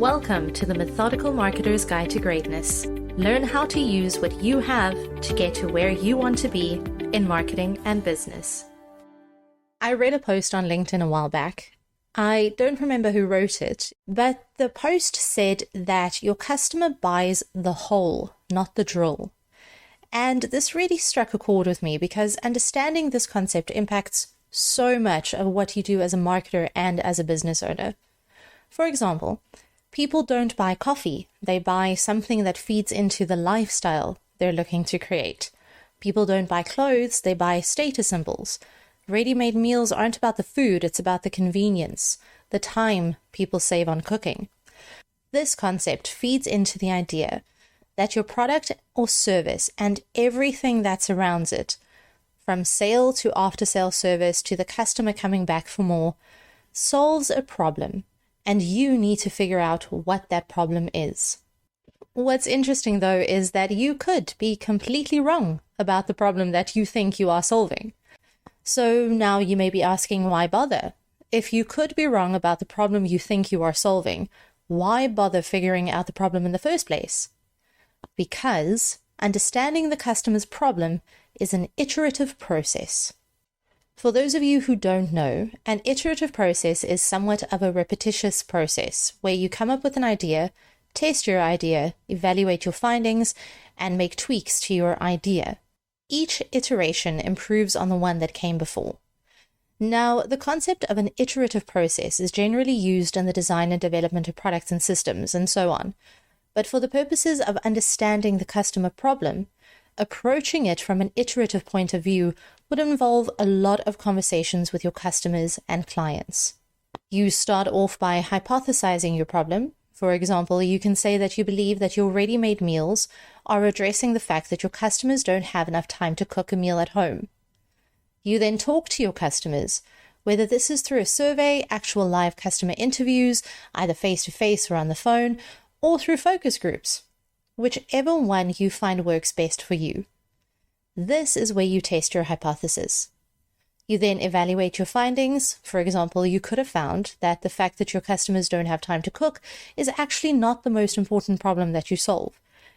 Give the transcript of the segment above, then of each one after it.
Welcome to the Methodical Marketer's Guide to Greatness. Learn how to use what you have to get to where you want to be in marketing and business. I read a post on LinkedIn a while back. I don't remember who wrote it, but the post said that your customer buys the hole, not the drill. And this really struck a chord with me because understanding this concept impacts so much of what you do as a marketer and as a business owner. For example, people don't buy coffee. They buy something that feeds into the lifestyle they're looking to create. People don't buy clothes. They buy status symbols. Ready-made meals aren't about the food. It's about the convenience, the time people save on cooking. This concept feeds into the idea that your product or service and everything that surrounds it, from sale to after-sale service to the customer coming back for more, solves a problem. And you need to figure out what that problem is. What's interesting, though, is that you could be completely wrong about the problem that you think you are solving. So now you may be asking, why bother? If you could be wrong about the problem you think you are solving, why bother figuring out the problem in the first place? Because understanding the customer's problem is an iterative process. For those of you who don't know, an iterative process is somewhat of a repetitious process where you come up with an idea, test your idea, evaluate your findings, and make tweaks to your idea. Each iteration improves on the one that came before. Now, the concept of an iterative process is generally used in the design and development of products and systems and so on. But for the purposes of understanding the customer problem, approaching it from an iterative point of view would involve a lot of conversations with your customers and clients. You start off by hypothesizing your problem. For example, you can say that you believe that your ready-made meals are addressing the fact that your customers don't have enough time to cook a meal at home. You then talk to your customers, whether this is through a survey, actual live customer interviews, either face-to-face or on the phone, or through focus groups. Whichever one you find works best for you. This is where you test your hypothesis. You then evaluate your findings. For example, you could have found that the fact that your customers don't have time to cook is actually not the most important problem that you solve.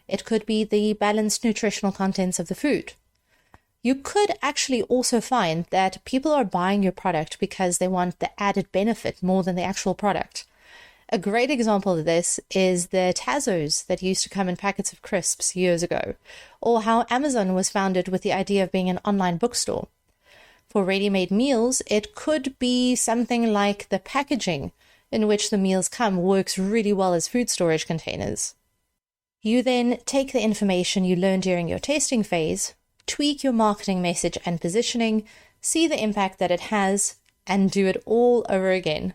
It could be the balanced nutritional contents of the food. You could actually also find that people are buying your product because they want the added benefit more than the actual product. A great example of this is the Tazos that used to come in packets of crisps years ago, or how Amazon was founded with the idea of being an online bookstore. For ready-made meals, it could be something like the packaging in which the meals come works really well as food storage containers. You then take the information you learned during your testing phase, tweak your marketing message and positioning, see the impact that it has, and do it all over again.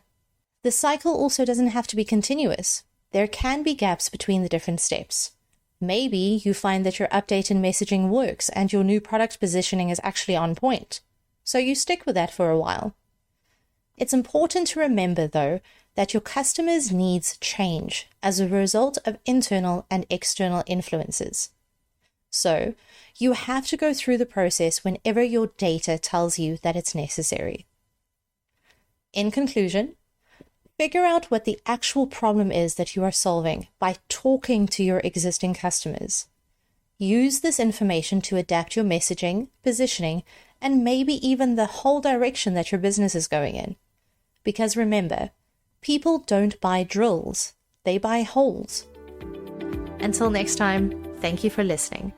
The cycle also doesn't have to be continuous. There can be gaps between the different steps. Maybe you find that your update in messaging works and your new product positioning is actually on point, so you stick with that for a while. It's important to remember, though, that your customers' needs change as a result of internal and external influences. So, you have to go through the process whenever your data tells you that it's necessary. In conclusion, figure out what the actual problem is that you are solving by talking to your existing customers. Use this information to adapt your messaging, positioning, and maybe even the whole direction that your business is going in. Because remember, people don't buy drills, they buy holes. Until next time, thank you for listening.